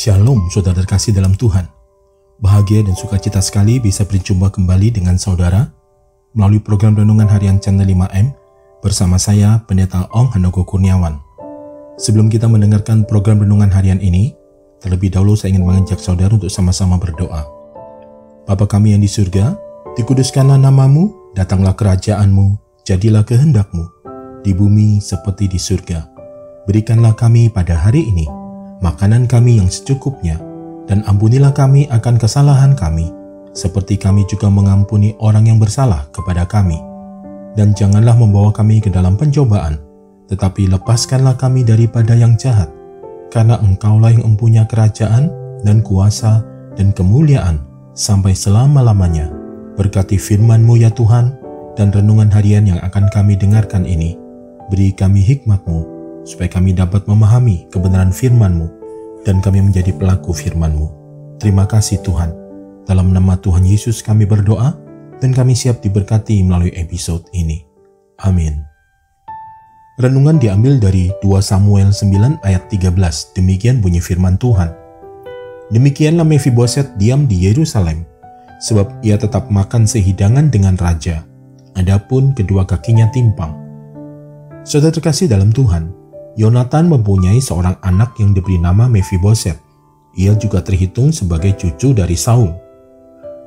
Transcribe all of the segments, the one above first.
Shalom saudara terkasih dalam Tuhan. Bahagia dan sukacita sekali bisa berjumpa kembali dengan saudara melalui program Renungan Harian Channel 5M bersama saya Pendeta Ong Handoko Kurniawan. Sebelum kita mendengarkan program Renungan Harian ini, terlebih dahulu saya ingin mengajak saudara untuk sama-sama berdoa. Bapa kami yang di surga, dikuduskanlah namamu, datanglah kerajaanmu, jadilah kehendakmu, di bumi seperti di surga. Berikanlah kami pada hari ini makanan kami yang secukupnya, dan ampunilah kami akan kesalahan kami, seperti kami juga mengampuni orang yang bersalah kepada kami. Dan janganlah membawa kami ke dalam pencobaan, tetapi lepaskanlah kami daripada yang jahat, karena Engkaulah yang mempunyai kerajaan dan kuasa dan kemuliaan sampai selama-lamanya. Berkati firman-Mu ya Tuhan, dan renungan harian yang akan kami dengarkan ini. Beri kami hikmat-Mu, supaya kami dapat memahami kebenaran firman-Mu, dan kami menjadi pelaku firman-Mu. Terima kasih Tuhan. Dalam nama Tuhan Yesus kami berdoa, dan kami siap diberkati melalui episode ini. Amin. Renungan diambil dari 2 Samuel 9 ayat 13. Demikian bunyi firman Tuhan. Demikianlah Mephiboset diam di Yerusalem, sebab ia tetap makan sehidangan dengan raja. Adapun kedua kakinya timpang. Saudara terkasih dalam Tuhan, Yonatan mempunyai seorang anak yang diberi nama Mephiboset. Ia juga terhitung sebagai cucu dari Saul.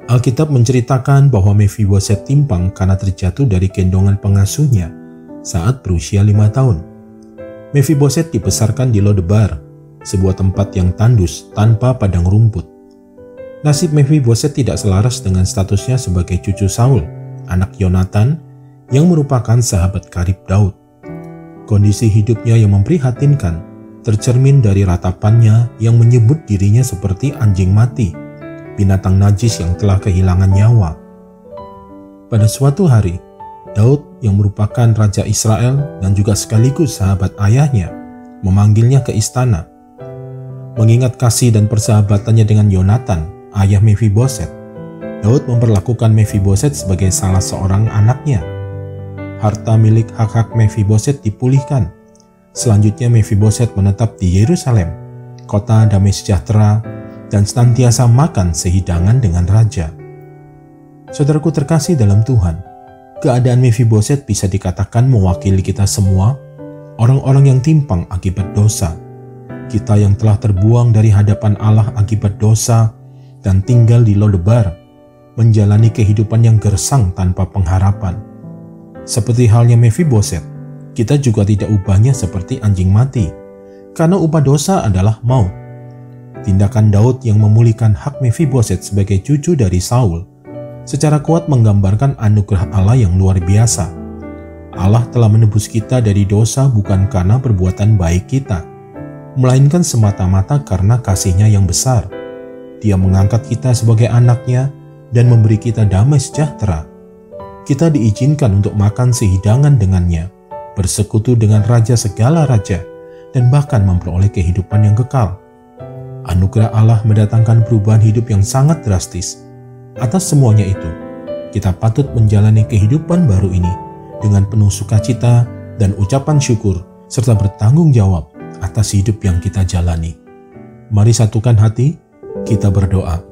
Alkitab menceritakan bahwa Mephiboset timpang karena terjatuh dari gendongan pengasuhnya saat berusia 5 tahun. Mephiboset dibesarkan di Lodebar, sebuah tempat yang tandus tanpa padang rumput. Nasib Mephiboset tidak selaras dengan statusnya sebagai cucu Saul, anak Yonatan, yang merupakan sahabat karib Daud. Kondisi hidupnya yang memprihatinkan tercermin dari ratapannya yang menyebut dirinya seperti anjing mati, binatang najis yang telah kehilangan nyawa. Pada suatu hari, Daud yang merupakan Raja Israel dan juga sekaligus sahabat ayahnya memanggilnya ke istana. Mengingat kasih dan persahabatannya dengan Yonatan, ayah Mephiboset, Daud memperlakukan Mephiboset sebagai salah seorang anaknya. Harta milik hak-hak Mephiboset dipulihkan. Selanjutnya Mephiboset menetap di Yerusalem, kota damai sejahtera, dan senantiasa makan sehidangan dengan raja. Saudaraku terkasih dalam Tuhan, keadaan Mephiboset bisa dikatakan mewakili kita semua, orang-orang yang timpang akibat dosa. Kita yang telah terbuang dari hadapan Allah akibat dosa dan tinggal di Lodebar, menjalani kehidupan yang gersang tanpa pengharapan. Seperti halnya Mephiboset, kita juga tidak ubahnya seperti anjing mati, karena upah dosa adalah maut. Tindakan Daud yang memulihkan hak Mephiboset sebagai cucu dari Saul, secara kuat menggambarkan anugerah Allah yang luar biasa. Allah telah menebus kita dari dosa bukan karena perbuatan baik kita, melainkan semata-mata karena kasih-Nya yang besar. Dia mengangkat kita sebagai anak-Nya dan memberi kita damai sejahtera. Kita diizinkan untuk makan sehidangan dengannya, bersekutu dengan Raja segala raja, dan bahkan memperoleh kehidupan yang kekal. Anugerah Allah mendatangkan perubahan hidup yang sangat drastis. Atas semuanya itu, kita patut menjalani kehidupan baru ini dengan penuh sukacita dan ucapan syukur, serta bertanggung jawab atas hidup yang kita jalani. Mari satukan hati, kita berdoa.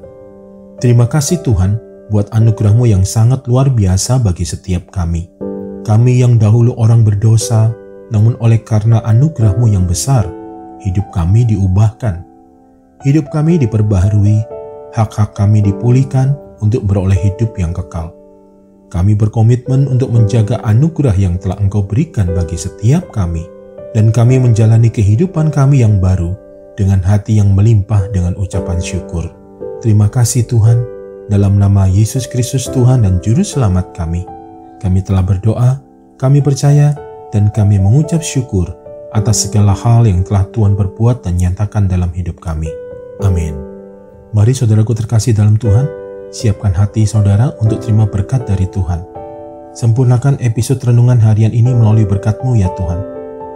Terima kasih Tuhan, buat anugerah-Mu yang sangat luar biasa bagi setiap kami. Kami yang dahulu orang berdosa, namun oleh karena anugerah-Mu yang besar, hidup kami diubahkan. Hidup kami diperbaharui, hak-hak kami dipulihkan untuk beroleh hidup yang kekal. Kami berkomitmen untuk menjaga anugerah yang telah Engkau berikan bagi setiap kami, dan kami menjalani kehidupan kami yang baru dengan hati yang melimpah dengan ucapan syukur. Terima kasih Tuhan. Dalam nama Yesus Kristus Tuhan dan Juru Selamat kami telah berdoa, kami percaya, dan kami mengucap syukur atas segala hal yang telah Tuhan perbuat dan nyatakan dalam hidup kami. Amin. Mari saudaraku terkasih dalam Tuhan, siapkan hati saudara untuk terima berkat dari Tuhan. Sempurnakan episode renungan harian ini melalui berkat-Mu ya Tuhan.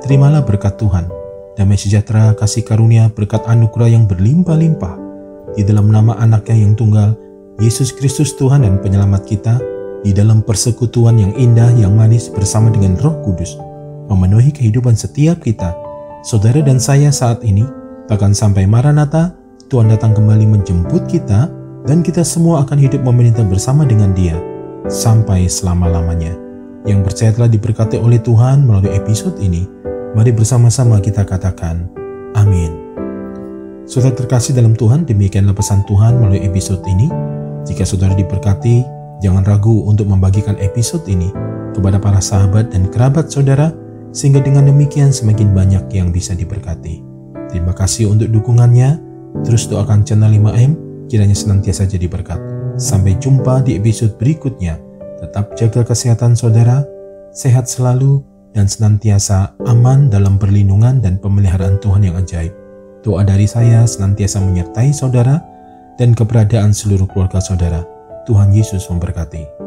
Terimalah berkat Tuhan, damai sejahtera, kasih karunia, berkat anugerah yang berlimpah-limpah. Di dalam nama Anak-Nya yang tunggal, Yesus Kristus Tuhan dan Penyelamat kita, di dalam persekutuan yang indah, yang manis bersama dengan Roh Kudus, memenuhi kehidupan setiap kita, saudara dan saya saat ini, bahkan sampai Maranatha, Tuhan datang kembali menjemput kita, dan kita semua akan hidup memerintah bersama dengan Dia sampai selama-lamanya. Yang percaya telah diberkati oleh Tuhan melalui episode ini, mari bersama-sama kita katakan, amin. Saudara terkasih dalam Tuhan, demikianlah pesan Tuhan melalui episode ini. Jika saudara diberkati, jangan ragu untuk membagikan episode ini kepada para sahabat dan kerabat saudara, sehingga dengan demikian semakin banyak yang bisa diberkati. Terima kasih untuk dukungannya. Terus doakan channel 5M, kiranya senantiasa jadi berkat. Sampai jumpa di episode berikutnya. Tetap jaga kesehatan saudara, sehat selalu, dan senantiasa aman dalam perlindungan dan pemeliharaan Tuhan yang ajaib. Doa dari saya senantiasa menyertai saudara dan keberadaan seluruh keluarga saudara. Tuhan Yesus memberkati.